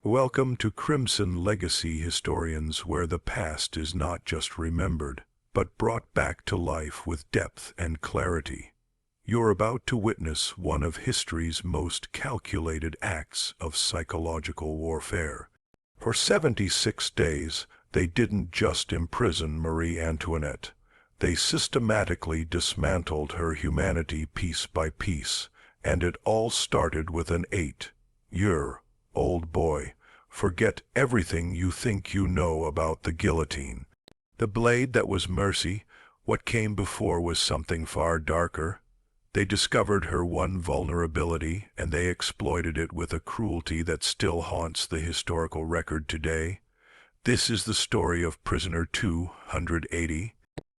Welcome to Crimson Legacy Historians, where the past is not just remembered, but brought back to life with depth and clarity. You're about to witness one of history's most calculated acts of psychological warfare. For 76 days, they didn't just imprison Marie Antoinette. They systematically dismantled her humanity piece by piece, and it all started with an 8-year-old boy. Forget everything you think you know about the guillotine. The blade that was mercy, what came before was something far darker. They discovered her one vulnerability, and they exploited it with a cruelty that still haunts the historical record today. This is the story of prisoner 280,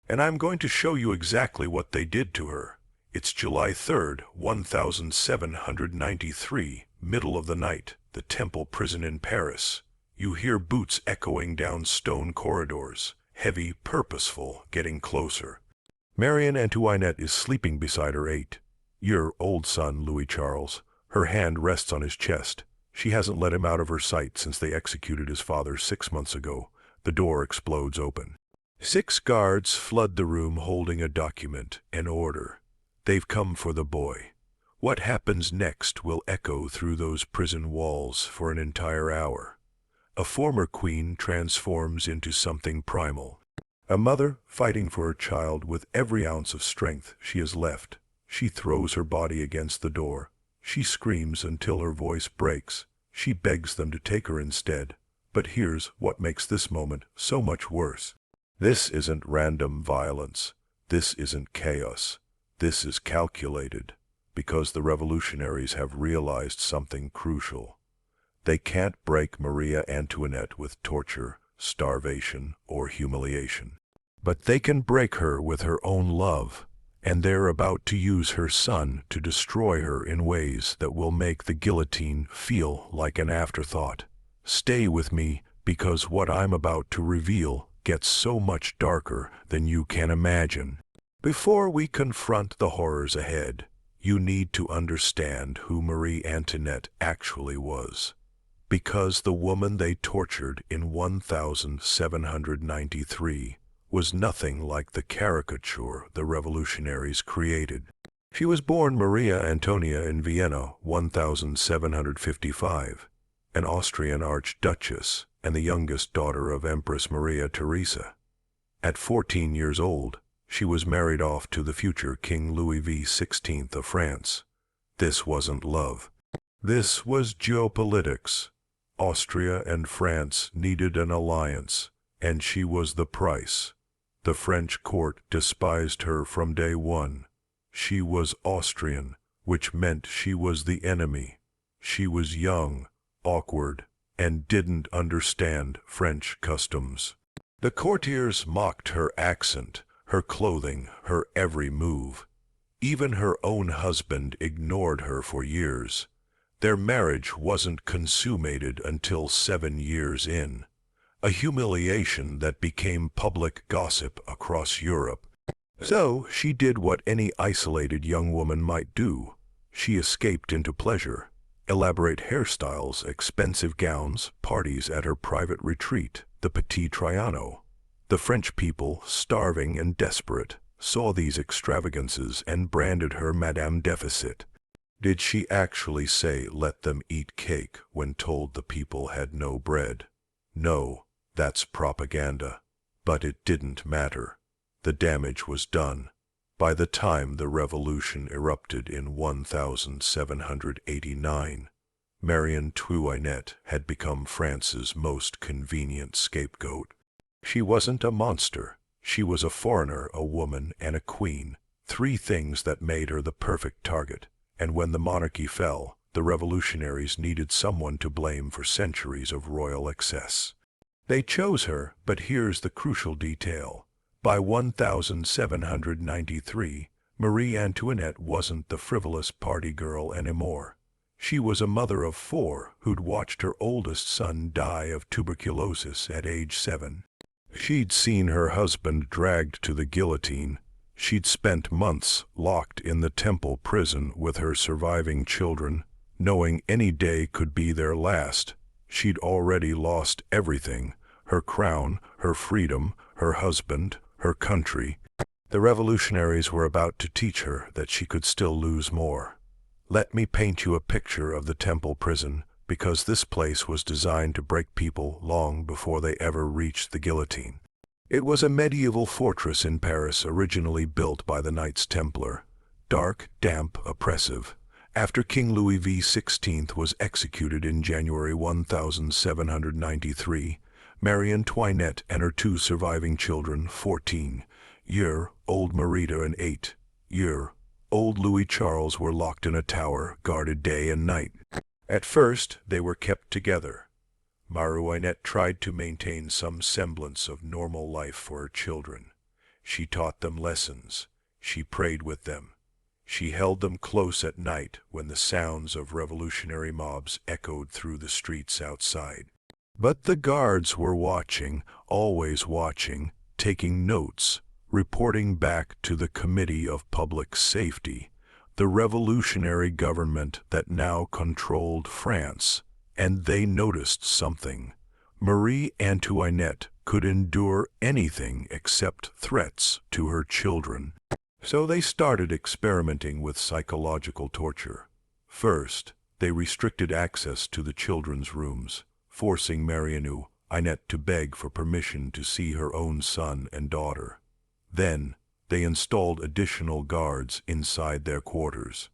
and I'm going to show you exactly what they did to her. It's July 3rd, 1793, middle of the night, the Temple prison in Paris. You hear boots echoing down stone corridors, heavy, purposeful, getting closer. Marie Antoinette is sleeping beside her 8-year-old son, Louis Charles. Her hand rests on his chest. She hasn't let him out of her sight since they executed his father 6 months ago. The door explodes open. 6 guards flood the room holding a document, an order. They've come for the boy. What happens next will echo through those prison walls for an entire hour. A former queen transforms into something primal. A mother fighting for her child with every ounce of strength she has left. She throws her body against the door. She screams until her voice breaks. She begs them to take her instead. But here's what makes this moment so much worse. This isn't random violence. This isn't chaos. This is calculated, because the revolutionaries have realized something crucial. They can't break Marie Antoinette with torture, starvation, or humiliation. But they can break her with her own love, and they're about to use her son to destroy her in ways that will make the guillotine feel like an afterthought. Stay with me, because what I'm about to reveal gets so much darker than you can imagine. Before we confront the horrors ahead, you need to understand who Marie Antoinette actually was. Because the woman they tortured in 1793 was nothing like the caricature the revolutionaries created. She was born Maria Antonia in Vienna, 1755, an Austrian archduchess and the youngest daughter of Empress Maria Theresa. At 14 years old, she was married off to the future King Louis XVI of France. This wasn't love. This was geopolitics. Austria and France needed an alliance, and she was the price. The French court despised her from day one. She was Austrian, which meant she was the enemy. She was young, awkward, and didn't understand French customs. The courtiers mocked her accent, her clothing, her every move. Even her own husband ignored her for years. Their marriage wasn't consummated until 7 years in. A humiliation that became public gossip across Europe. So she did what any isolated young woman might do. She escaped into pleasure. Elaborate hairstyles, expensive gowns, parties at her private retreat, the Petit Trianon. The French people, starving and desperate, saw these extravagances and branded her Madame Deficit. Did she actually say, "Let them eat cake," when told the people had no bread? No, that's propaganda. But it didn't matter. The damage was done. By the time the revolution erupted in 1789, Marie Antoinette had become France's most convenient scapegoat. She wasn't a monster. She was a foreigner, a woman, and a queen. 3 things that made her the perfect target. And when the monarchy fell, the revolutionaries needed someone to blame for centuries of royal excess. They chose her, but here's the crucial detail. By 1793, Marie Antoinette wasn't the frivolous party girl anymore. She was a mother of 4 who'd watched her oldest son die of tuberculosis at age 7. She'd seen her husband dragged to the guillotine. She'd spent months locked in the Temple prison with her surviving children, knowing any day could be their last. She'd already lost everything: her crown, her freedom, her husband, her country. The revolutionaries were about to teach her that she could still lose more. Let me paint you a picture of the Temple prison, because this place was designed to break people long before they ever reached the guillotine. It was a medieval fortress in Paris, originally built by the Knights Templar. Dark, damp, oppressive. After King Louis XVI was executed in January 1793, Marie Antoinette and her two surviving children, 14-year-old Marie and 8-year-old Louis Charles, were locked in a tower, guarded day and night. At first, they were kept together. Marie Antoinette tried to maintain some semblance of normal life for her children. She taught them lessons. She prayed with them. She held them close at night when the sounds of revolutionary mobs echoed through the streets outside. But the guards were watching, always watching, taking notes, reporting back to the Committee of Public Safety, the revolutionary government that now controlled France. And they noticed something. Marie Antoinette could endure anything except threats to her children. So they started experimenting with psychological torture. First, they restricted access to the children's rooms, forcing Marie Antoinette to beg for permission to see her own son and daughter. Then, they installed additional guards inside their quarters.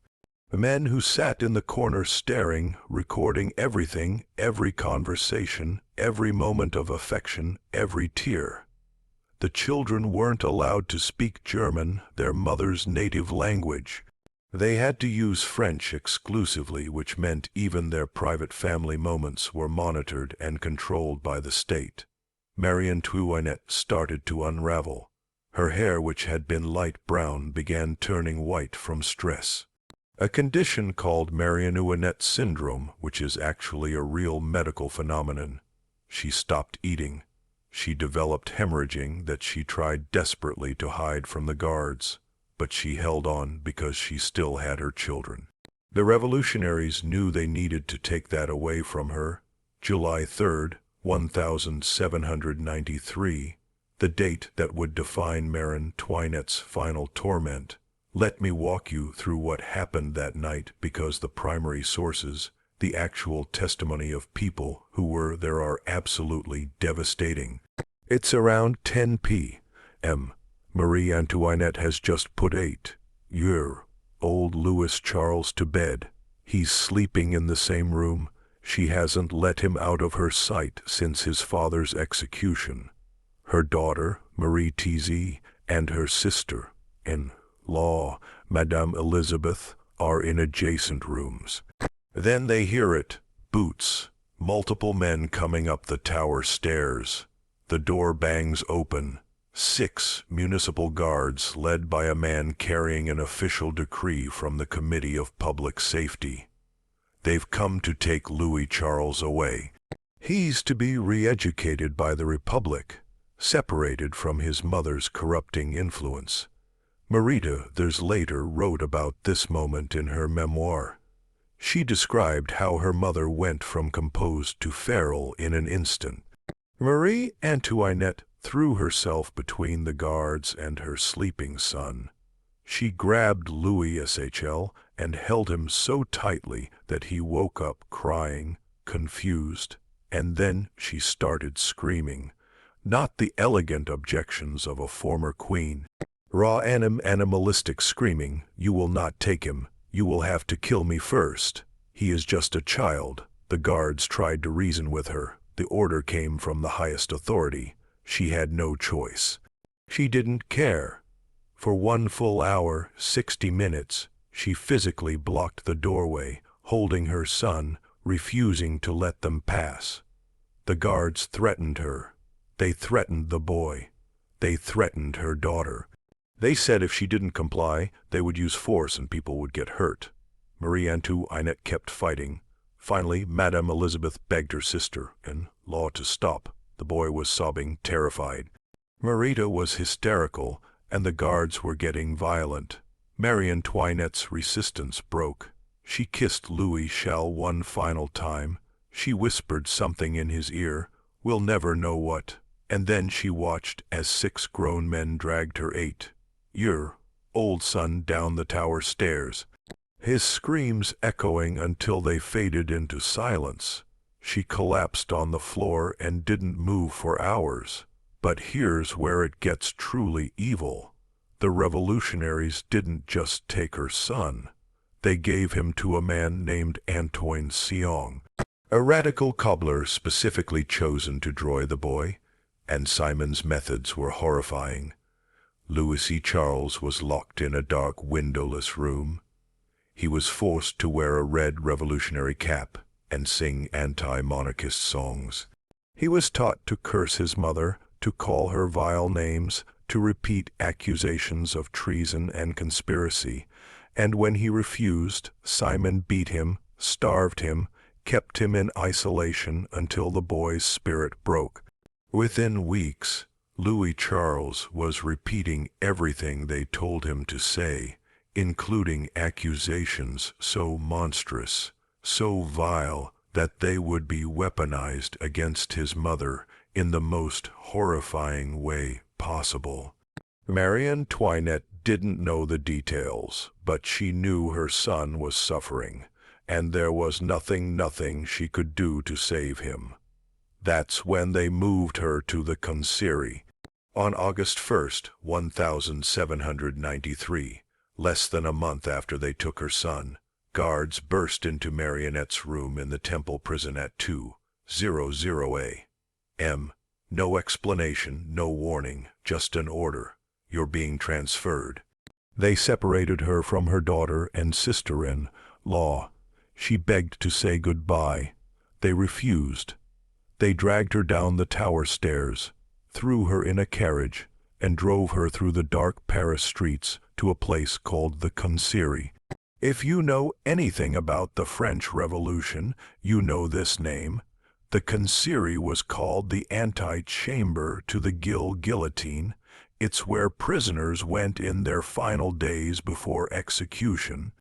Men who sat in the corner staring, recording everything, every conversation, every moment of affection, every tear. The children weren't allowed to speak German, their mother's native language. They had to use French exclusively, which meant even their private family moments were monitored and controlled by the state. Marie Antoinette started to unravel. Her hair, which had been light brown, began turning white from stress. A condition called Marie Antoinette syndrome, which is actually a real medical phenomenon. She stopped eating. She developed hemorrhaging that she tried desperately to hide from the guards, but she held on because she still had her children. The revolutionaries knew they needed to take that away from her. July 3rd, 1793, the date that would define Marie Antoinette's final torment. Let me walk you through what happened that night, because the primary sources, the actual testimony of people who were there, are absolutely devastating. It's around 10 p.m. Marie Antoinette has just put 8-year-old Louis Charles to bed. He's sleeping in the same room. She hasn't let him out of her sight since his father's execution. Her daughter, Marie Tz, and her sister-in-law, Madame Elizabeth, are in adjacent rooms. Then they hear it, boots, multiple men coming up the tower stairs. The door bangs open. 6 municipal guards, led by a man carrying an official decree from the Committee of Public Safety. They've come to take Louis Charles away. He's to be re-educated by the Republic, separated from his mother's corrupting influence. Marie there's later wrote about this moment in her memoir. She described how her mother went from composed to feral in an instant. Marie Antoinette threw herself between the guards and her sleeping son. She grabbed Louis SHL and held him so tightly that he woke up crying, confused, and then she started screaming. Not the elegant objections of a former queen. Raw animalistic screaming, "You will not take him. You will have to kill me first. He is just a child." The guards tried to reason with her. The order came from the highest authority. She had no choice. She didn't care. For 1 full hour, 60 minutes, she physically blocked the doorway, holding her son, refusing to let them pass. The guards threatened her. They threatened the boy. They threatened her daughter. They said if she didn't comply, they would use force and people would get hurt. Marie Antoinette kept fighting. Finally, Madame Elizabeth begged her sister-in-law to stop. The boy was sobbing, terrified. Marie was hysterical, and the guards were getting violent. Marie Antoinette's resistance broke. She kissed Louis Charles one final time. She whispered something in his ear, "We'll never know what." And then she watched as 6 grown men dragged her 8-year-old son down the tower stairs, his screams echoing until they faded into silence. She collapsed on the floor and didn't move for hours. But here's where it gets truly evil. The revolutionaries didn't just take her son. They gave him to a man named Antoine Seong, a radical cobbler specifically chosen to destroy the boy, and Simon's methods were horrifying. Louis E. Charles was locked in a dark, windowless room. He was forced to wear a red revolutionary cap and sing anti-monarchist songs. He was taught to curse his mother, to call her vile names, to repeat accusations of treason and conspiracy. And when he refused, Simon beat him, starved him, kept him in isolation until the boy's spirit broke. Within weeks, Louis Charles was repeating everything they told him to say, including accusations so monstrous, so vile, that they would be weaponized against his mother in the most horrifying way possible. Marie Antoinette didn't know the details, but she knew her son was suffering, and there was nothing she could do to save him. That's when they moved her to the Concierge. On August 1st, 1793, less than a month after they took her son, guards burst into Marionette's room in the Temple prison at 2:00 a.m. No explanation, no warning, just an order. You're being transferred. They separated her from her daughter and sister-in-law. She begged to say goodbye. They refused. They dragged her down the tower stairs, threw her in a carriage, and drove her through the dark Paris streets to a place called the Concierge. If you know anything about the French Revolution, you know this name. The Concierge was called the antechamber to the guillotine. It's where prisoners went in their final days before execution.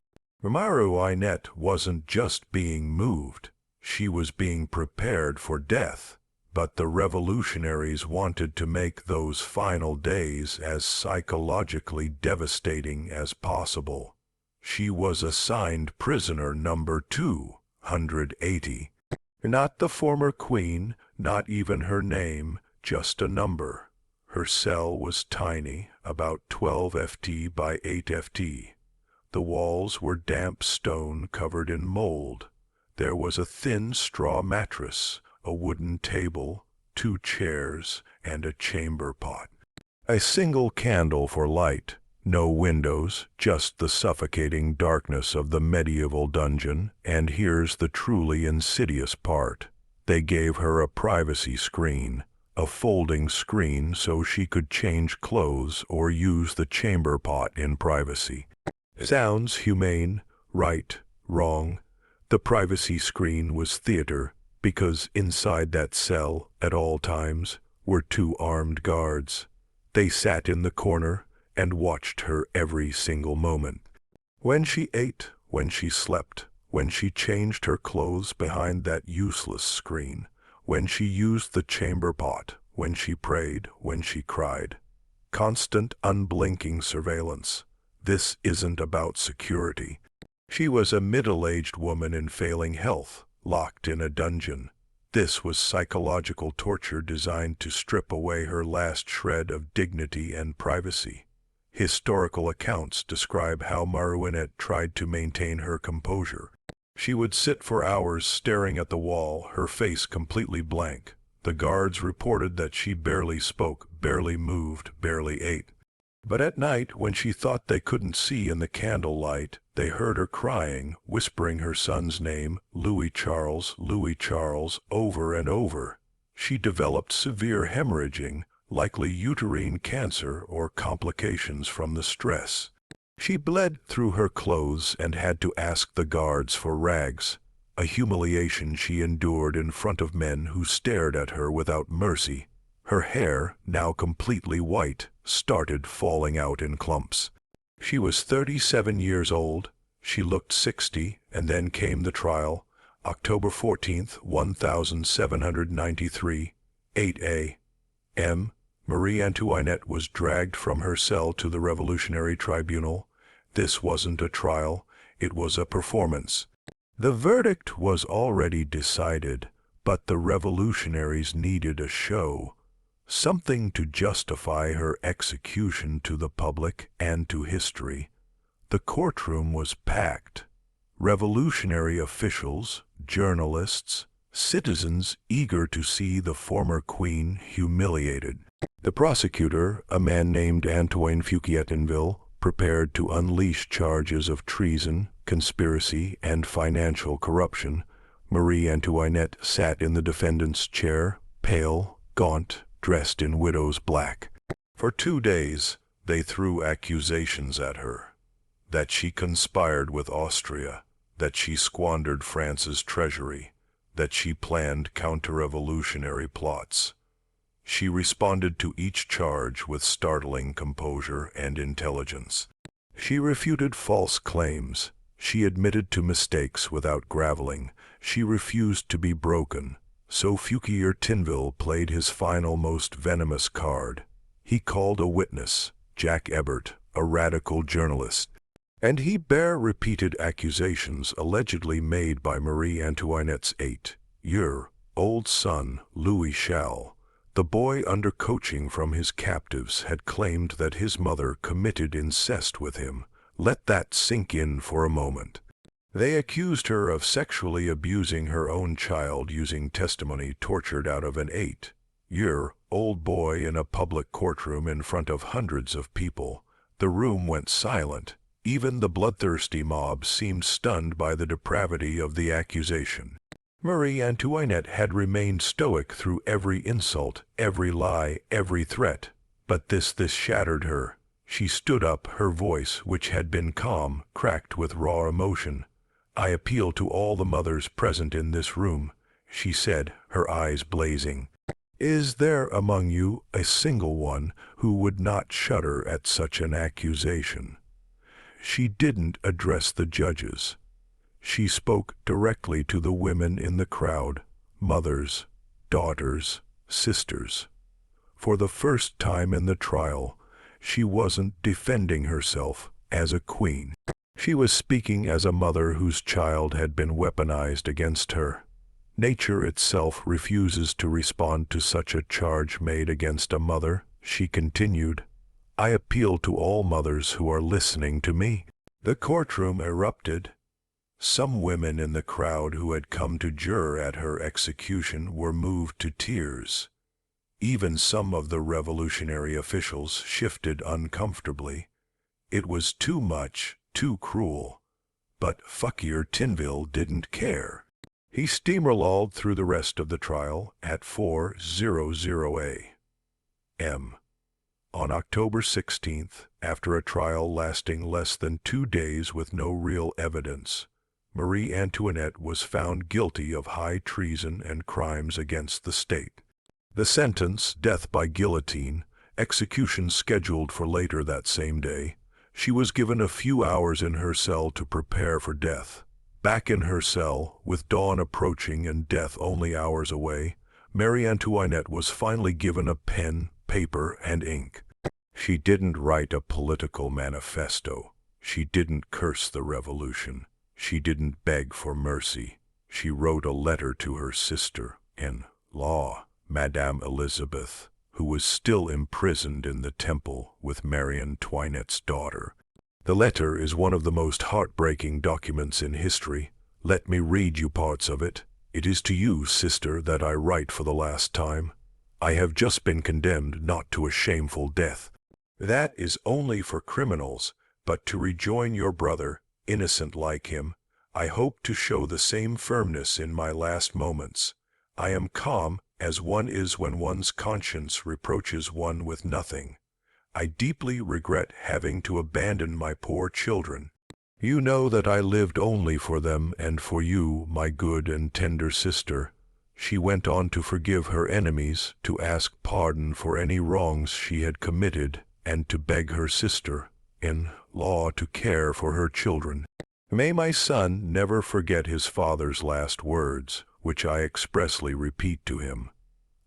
Marie Antoinette wasn't just being moved. She was being prepared for death. But the revolutionaries wanted to make those final days as psychologically devastating as possible. She was assigned prisoner number 280. Not the former queen, not even her name, just a number. Her cell was tiny, about 12 ft by 8 ft. The walls were damp stone covered in mold. There was a thin straw mattress, a wooden table, 2 chairs, and a chamber pot. A single candle for light. No windows, just the suffocating darkness of the medieval dungeon. And here's the truly insidious part. They gave her a privacy screen, a folding screen so she could change clothes or use the chamber pot in privacy. Sounds humane, right, wrong. The privacy screen was theater, because inside that cell, at all times, were 2 armed guards. They sat in the corner and watched her every single moment. When she ate, when she slept, when she changed her clothes behind that useless screen, when she used the chamber pot, when she prayed, when she cried. Constant, unblinking surveillance. This isn't about security. She was a middle-aged woman in failing health, locked in a dungeon. This was psychological torture designed to strip away her last shred of dignity and privacy. Historical accounts describe how Marie Antoinette tried to maintain her composure. She would sit for hours staring at the wall, her face completely blank. The guards reported that she barely spoke, barely moved, barely ate. But at night, when she thought they couldn't see in the candlelight, they heard her crying, whispering her son's name, Louis Charles, over and over. She developed severe hemorrhaging, likely uterine cancer or complications from the stress. She bled through her clothes and had to ask the guards for rags, a humiliation she endured in front of men who stared at her without mercy. Her hair, now completely white, started falling out in clumps. She was 37 years old. She looked 60, and then came the trial. October 14th, 1793, 8 a.m., Marie Antoinette was dragged from her cell to the Revolutionary Tribunal. This wasn't a trial, it was a performance. The verdict was already decided, but the revolutionaries needed a show, something to justify her execution to the public and to history. The courtroom was packed. Revolutionary officials, journalists, citizens eager to see the former queen humiliated. The prosecutor, a man named Antoine Fouquier-Tinville, prepared to unleash charges of treason, conspiracy, and financial corruption. Marie Antoinette sat in the defendant's chair, pale, gaunt, dressed in widow's black. For 2 days, they threw accusations at her. That she conspired with Austria, that she squandered France's treasury, that she planned counter-revolutionary plots. She responded to each charge with startling composure and intelligence. She refuted false claims. She admitted to mistakes without groveling. She refused to be broken. So Fouquier-Tinville played his final, most venomous card. He called a witness, Jack Ebert, a radical journalist, and he bare repeated accusations allegedly made by Marie Antoinette's 8-year-old son, Louis Chal. The boy, under coaching from his captives, had claimed that his mother committed incest with him. Let that sink in for a moment. They accused her of sexually abusing her own child using testimony tortured out of an 8-year-old boy in a public courtroom in front of hundreds of people. The room went silent. Even the bloodthirsty mob seemed stunned by the depravity of the accusation. Marie Antoinette had remained stoic through every insult, every lie, every threat. But this shattered her. She stood up, her voice, which had been calm, cracked with raw emotion. "I appeal to all the mothers present in this room," she said, her eyes blazing. "Is there among you a single one who would not shudder at such an accusation?" She didn't address the judges. She spoke directly to the women in the crowd, mothers, daughters, sisters. For the first time in the trial, she wasn't defending herself as a queen. She was speaking as a mother whose child had been weaponized against her. Nature itself refuses to respond to such a charge made against a mother, she continued. "I appeal to all mothers who are listening to me." The courtroom erupted. Some women in the crowd who had come to juror at her execution were moved to tears. Even some of the revolutionary officials shifted uncomfortably. It was too much, too cruel. But Fouquier-Tinville didn't care. He steamrolled through the rest of the trial at 4:00 a.m. On October 16th, after a trial lasting less than 2 days with no real evidence, Marie Antoinette was found guilty of high treason and crimes against the state. The sentence, death by guillotine, execution scheduled for later that same day. She was given a few hours in her cell to prepare for death. Back in her cell, with dawn approaching and death only hours away, Marie Antoinette was finally given a pen, paper, and ink. She didn't write a political manifesto. She didn't curse the revolution. She didn't beg for mercy. She wrote a letter to her sister-in-law, Madame Elizabeth, who was still imprisoned in the Temple with Marie Antoinette's daughter. The letter is one of the most heartbreaking documents in history. Let me read you parts of it. "It is to you, sister, that I write for the last time. I have just been condemned not to a shameful death. That is only for criminals, but to rejoin your brother, innocent like him. I hope to show the same firmness in my last moments. I am calm, as one is when one's conscience reproaches one with nothing. I deeply regret having to abandon my poor children. You know that I lived only for them and for you, my good and tender sister." She went on to forgive her enemies, to ask pardon for any wrongs she had committed, and to beg her sister-in-law to care for her children. May my son never forget his father's last words, which I expressly repeat to him.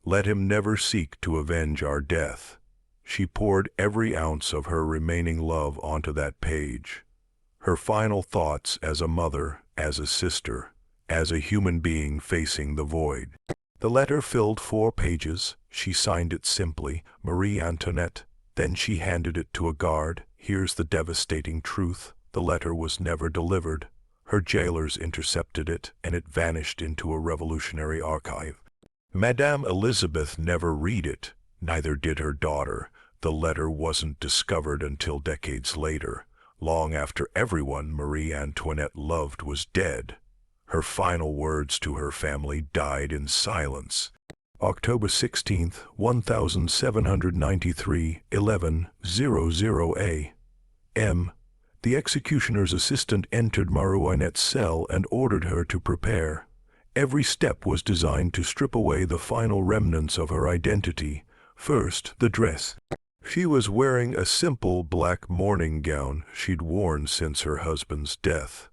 Let him never seek to avenge our death. She poured every ounce of her remaining love onto that page. Her final thoughts as a mother, as a sister, as a human being facing the void. The letter filled 4 pages. She signed it simply, Marie Antoinette. Then she handed it to a guard. Here's the devastating truth. The letter was never delivered. Her jailers intercepted it, and it vanished into a revolutionary archive. Madame Elizabeth never read it, neither did her daughter. The letter wasn't discovered until decades later, long after everyone Marie Antoinette loved was dead. Her final words to her family died in silence. October 16, 1793, 11:00 a.m. The executioner's assistant entered Marie Antoinette's cell and ordered her to prepare. Every step was designed to strip away the final remnants of her identity. First, the dress. She was wearing a simple black mourning gown she'd worn since her husband's death.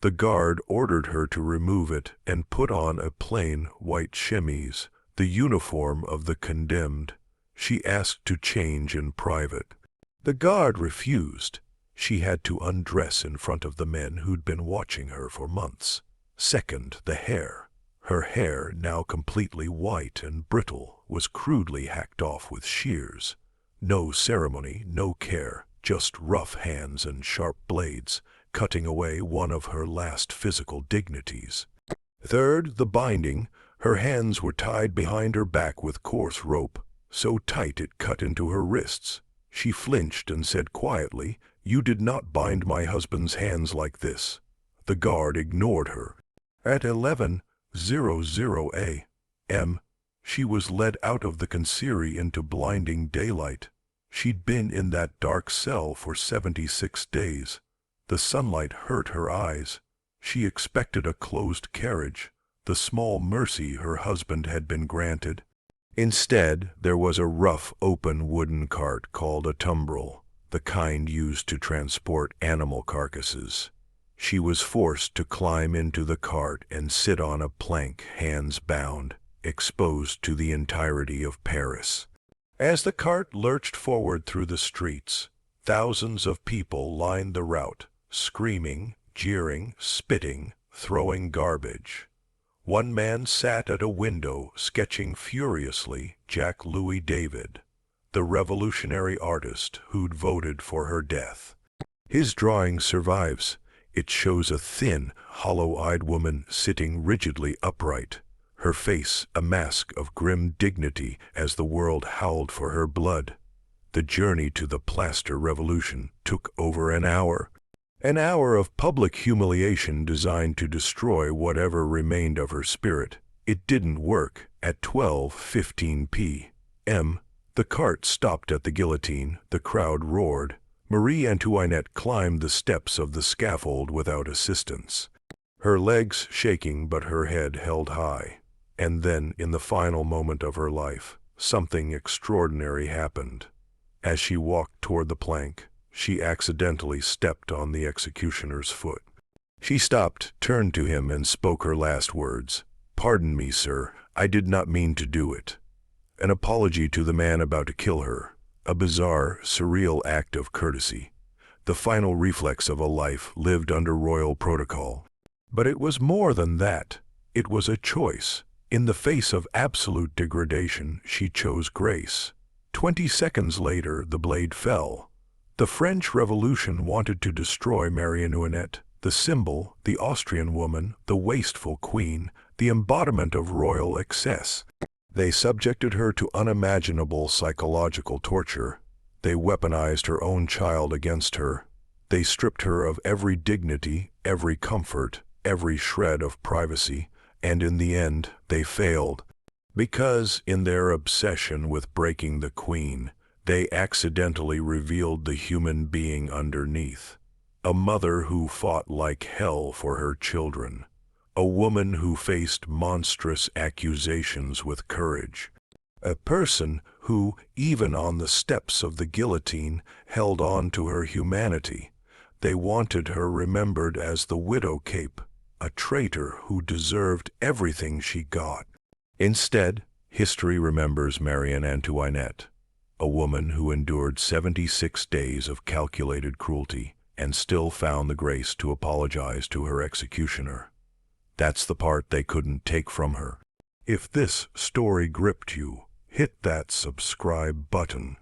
The guard ordered her to remove it and put on a plain white chemise, the uniform of the condemned. She asked to change in private. The guard refused. She had to undress in front of the men who'd been watching her for months. Second, the hair. Her hair, now completely white and brittle, was crudely hacked off with shears. No ceremony, no care, just rough hands and sharp blades, cutting away one of her last physical dignities. Third, the binding. Her hands were tied behind her back with coarse rope, so tight it cut into her wrists. She flinched and said quietly, "You did not bind my husband's hands like this." The guard ignored her. At 11:00 a.m., she was led out of the commissary into blinding daylight. She'd been in that dark cell for 76 days. The sunlight hurt her eyes. She expected a closed carriage, the small mercy her husband had been granted. Instead, there was a rough, open wooden cart called a tumbril, the kind used to transport animal carcasses. She was forced to climb into the cart and sit on a plank, hands bound, exposed to the entirety of Paris. As the cart lurched forward through the streets, thousands of people lined the route, screaming, jeering, spitting, throwing garbage. One man sat at a window sketching furiously Jack Louis David, the revolutionary artist who'd voted for her death. His drawing survives. It shows a thin, hollow-eyed woman sitting rigidly upright, her face a mask of grim dignity as the world howled for her blood. The journey to the plaster revolution took over an hour. An hour of public humiliation designed to destroy whatever remained of her spirit. It didn't work. At 12:15 p.m., the cart stopped at the guillotine. The crowd roared. Marie Antoinette climbed the steps of the scaffold without assistance, her legs shaking but her head held high. And then, in the final moment of her life, something extraordinary happened. As she walked toward the plank, she accidentally stepped on the executioner's foot. She stopped, turned to him, and spoke her last words. "Pardon me, sir, I did not mean to do it." An apology to the man about to kill her. A bizarre, surreal act of courtesy. The final reflex of a life lived under royal protocol. But it was more than that. It was a choice. In the face of absolute degradation, she chose grace. 20 seconds later, the blade fell. The French Revolution wanted to destroy Marie Antoinette, the symbol, the Austrian woman, the wasteful queen, the embodiment of royal excess. They subjected her to unimaginable psychological torture. They weaponized her own child against her. They stripped her of every dignity, every comfort, every shred of privacy, and in the end, they failed. Because, in their obsession with breaking the queen, they accidentally revealed the human being underneath. A mother who fought like hell for her children. A woman who faced monstrous accusations with courage. A person who, even on the steps of the guillotine, held on to her humanity. They wanted her remembered as the widow cape, a traitor who deserved everything she got. Instead, history remembers Marie Antoinette, a woman who endured 76 days of calculated cruelty and still found the grace to apologize to her executioner. That's the part they couldn't take from her. If this story gripped you, hit that subscribe button.